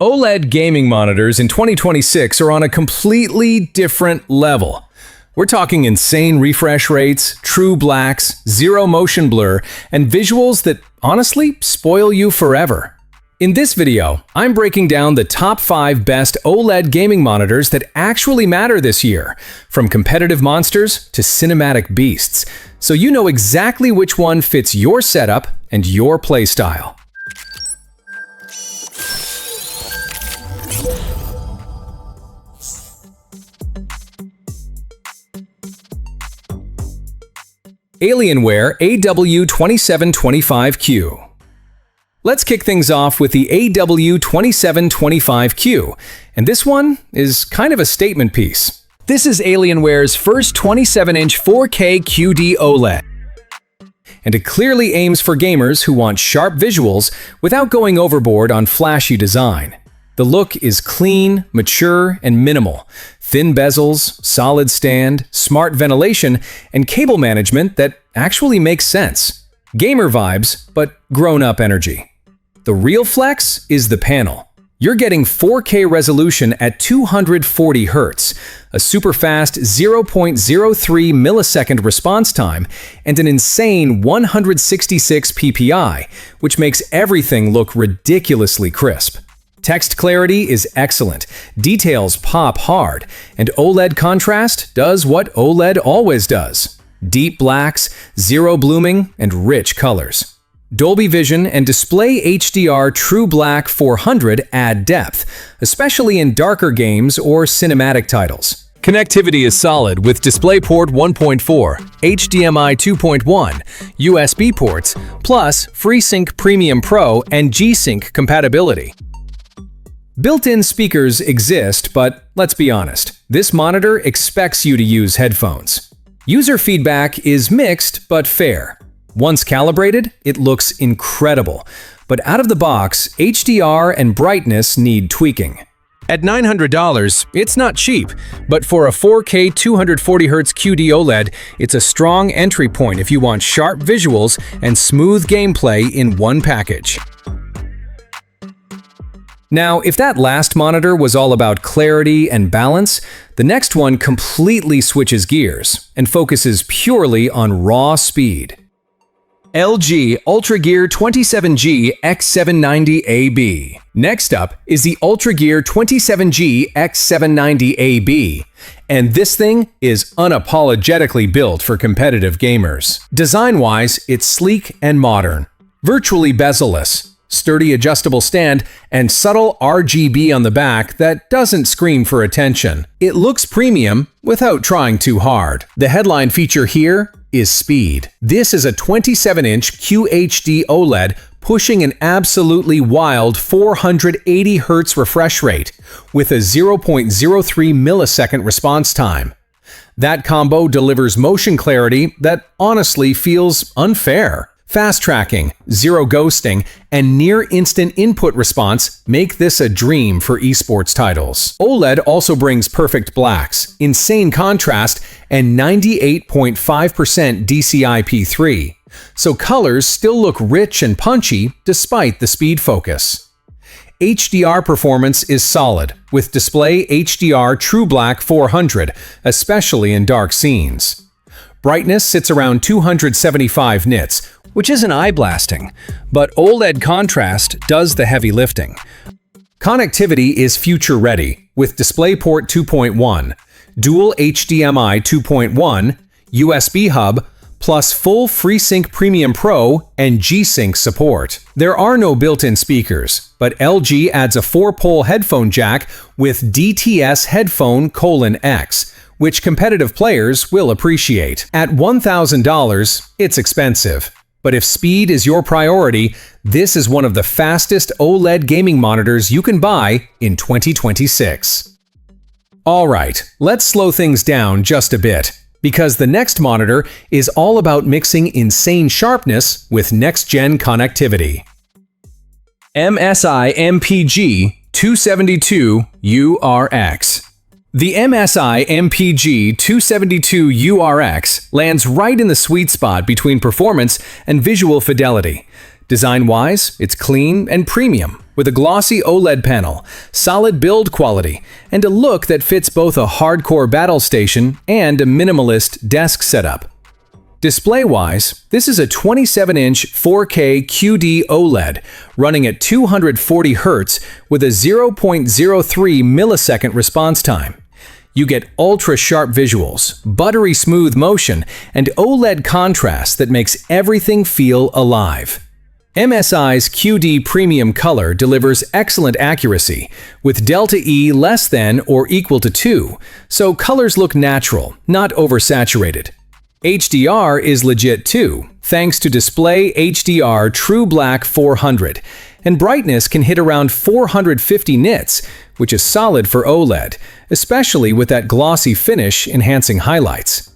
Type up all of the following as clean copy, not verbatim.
OLED gaming monitors in 2026 are on a completely different level. We're talking insane refresh rates, true blacks, zero motion blur, and visuals that honestly spoil you forever. In this video, I'm breaking down the top 5 best OLED gaming monitors that actually matter this year, from competitive monsters to cinematic beasts, so you know exactly which one fits your setup and your playstyle. Alienware AW2725Q. Let's kick things off with the AW2725Q, and this one is kind of a statement piece. This is Alienware's first 27-inch 4K QD OLED, and it clearly aims for gamers who want sharp visuals without going overboard on flashy design. The look is clean, mature, and minimal. Thin bezels, solid stand, smart ventilation, and cable management that actually makes sense. Gamer vibes, but grown-up energy. The real flex is the panel. You're getting 4K resolution at 240 Hz, a super fast 0.03 millisecond response time, and an insane 166 ppi, which makes everything look ridiculously crisp. Text clarity is excellent, details pop hard, and OLED contrast does what OLED always does. Deep blacks, zero blooming, and rich colors. Dolby Vision and Display HDR True Black 400 add depth, especially in darker games or cinematic titles. Connectivity is solid with DisplayPort 1.4, HDMI 2.1, USB ports, plus FreeSync Premium Pro and G-Sync compatibility. Built-in speakers exist, but let's be honest, this monitor expects you to use headphones. User feedback is mixed but fair. Once calibrated, it looks incredible, but out of the box, HDR and brightness need tweaking. At $900, it's not cheap, but for a 4K 240Hz QD OLED, it's a strong entry point if you want sharp visuals and smooth gameplay in one package. Now, if that last monitor was all about clarity and balance, the next one completely switches gears and focuses purely on raw speed. LG UltraGear 27G X790AB. Next up is the UltraGear 27G X790AB, and this thing is unapologetically built for competitive gamers. Design-wise, it's sleek and modern, virtually bezel-less, sturdy adjustable stand, and subtle RGB on the back that doesn't scream for attention. It looks premium without trying too hard. The headline feature here is speed. This is a 27-inch QHD OLED pushing an absolutely wild 480 Hz refresh rate with a 0.03 millisecond response time. That combo delivers motion clarity that honestly feels unfair. Fast tracking, zero ghosting, and near-instant input response make this a dream for esports titles. OLED also brings perfect blacks, insane contrast, and 98.5% DCI-P3, so colors still look rich and punchy despite the speed focus. HDR performance is solid, with Display HDR True Black 400, especially in dark scenes. Brightness sits around 275 nits, which isn't eye-blasting, but OLED contrast does the heavy lifting. Connectivity is future-ready, with DisplayPort 2.1, dual HDMI 2.1, USB hub, plus full FreeSync Premium Pro and G-Sync support. There are no built-in speakers, but LG adds a 4-pole headphone jack with DTS Headphone X, which competitive players will appreciate. At $1,000, it's expensive. But if speed is your priority, this is one of the fastest OLED gaming monitors you can buy in 2026. Alright, let's slow things down just a bit, because the next monitor is all about mixing insane sharpness with next-gen connectivity. MSI MPG 272URX. The MSI MPG 272URX lands right in the sweet spot between performance and visual fidelity. Design-wise, it's clean and premium, with a glossy OLED panel, solid build quality, and a look that fits both a hardcore battle station and a minimalist desk setup. Display-wise, this is a 27-inch 4K QD OLED running at 240 Hz with a 0.03 millisecond response time. You get ultra-sharp visuals, buttery smooth motion, and OLED contrast that makes everything feel alive. MSI's QD Premium Color delivers excellent accuracy, with delta E less than or equal to 2, so colors look natural, not oversaturated. HDR is legit too, thanks to Display HDR True Black 400, and brightness can hit around 450 nits, which is solid for OLED, especially with that glossy finish enhancing highlights.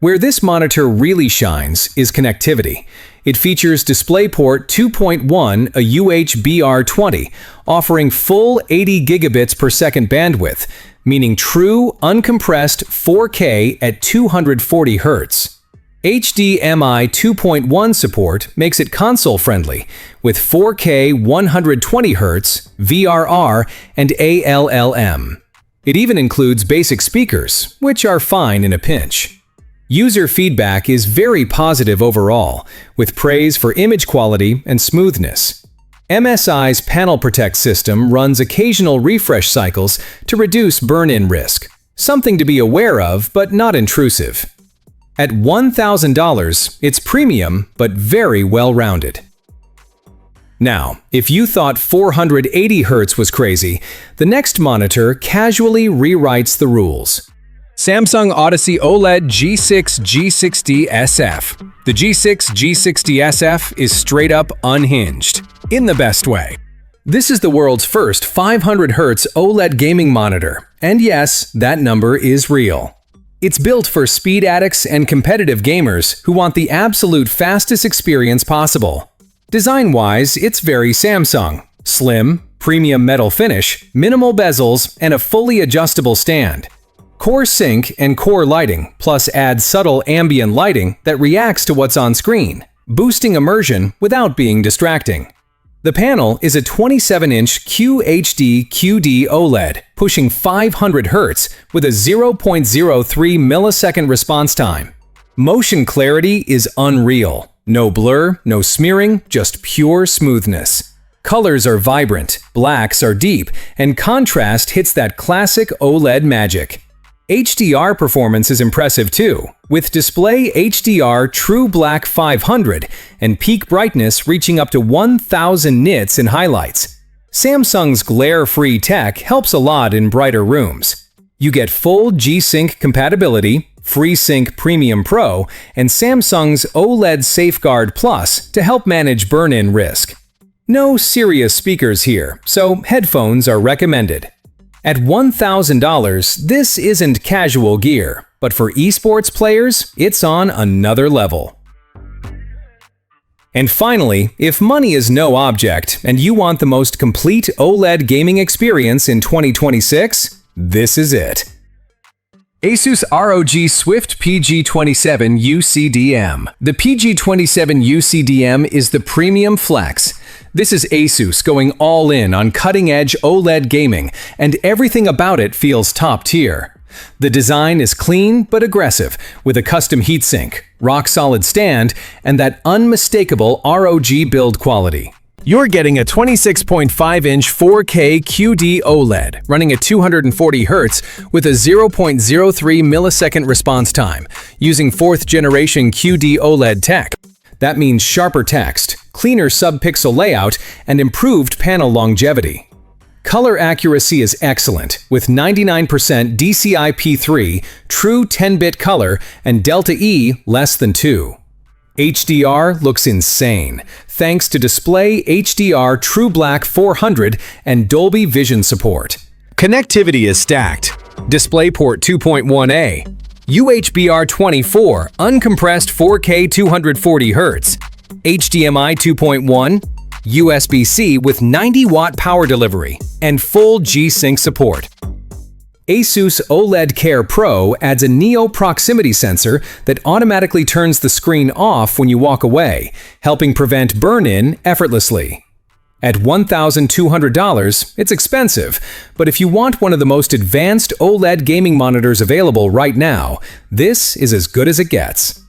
Where this monitor really shines is connectivity. It features DisplayPort 2.1, a UHBR20, offering full 80 gigabits per second bandwidth, meaning true, uncompressed 4K at 240 Hz. HDMI 2.1 support makes it console-friendly, with 4K 120 Hz, VRR, and ALLM. It even includes basic speakers, which are fine in a pinch. User feedback is very positive overall, with praise for image quality and smoothness. MSI's Panel Protect system runs occasional refresh cycles to reduce burn-in risk, something to be aware of but not intrusive. At $1,000, it's premium but very well-rounded. Now, if you thought 480 Hz was crazy, the next monitor casually rewrites the rules. Samsung Odyssey OLED G6 G60 SF. The G6 G60 SF is straight up unhinged, in the best way. This is the world's first 500 Hz OLED gaming monitor, and yes, that number is real. It's built for speed addicts and competitive gamers who want the absolute fastest experience possible. Design-wise, it's very Samsung. Slim, premium metal finish, minimal bezels, and a fully adjustable stand. Core sync and core lighting, plus add subtle ambient lighting that reacts to what's on screen, boosting immersion without being distracting. The panel is a 27-inch QHD QD OLED, pushing 500 Hz with a 0.03 millisecond response time. Motion clarity is unreal. No blur, no smearing, just pure smoothness. Colors are vibrant, blacks are deep, and contrast hits that classic OLED magic. HDR performance is impressive too, with Display HDR True Black 500 and peak brightness reaching up to 1000 nits in highlights. Samsung's glare-free tech helps a lot in brighter rooms. You get full G-Sync compatibility, FreeSync Premium Pro, and Samsung's OLED Safeguard Plus to help manage burn-in risk. No serious speakers here, so headphones are recommended. At $1,000, this isn't casual gear, but for esports players, it's on another level. And finally, if money is no object and you want the most complete OLED gaming experience in 2026, this is it. Asus ROG Swift PG27 UCDM. The PG27 UCDM is the premium flex. This is Asus going all in on cutting-edge OLED gaming, and everything about it feels top tier. The design is clean but aggressive, with a custom heatsink, rock-solid stand, and that unmistakable ROG build quality. You're getting a 26.5-inch 4K QD OLED running at 240 Hz with a 0.03 millisecond response time, using 4th generation QD OLED tech. That means sharper text, cleaner sub-pixel layout, and improved panel longevity. Color accuracy is excellent, with 99% DCI-P3, true 10-bit color, and delta E less than 2. HDR looks insane, thanks to Display HDR True Black 400 and Dolby Vision support. Connectivity is stacked. DisplayPort 2.1a, UHBR24 uncompressed 4K 240 Hz, HDMI 2.1, USB-C with 90-watt power delivery, and full G-Sync support. Asus OLED Care Pro adds a Neo proximity sensor that automatically turns the screen off when you walk away, helping prevent burn-in effortlessly. At $1,200, it's expensive, but if you want one of the most advanced OLED gaming monitors available right now, this is as good as it gets.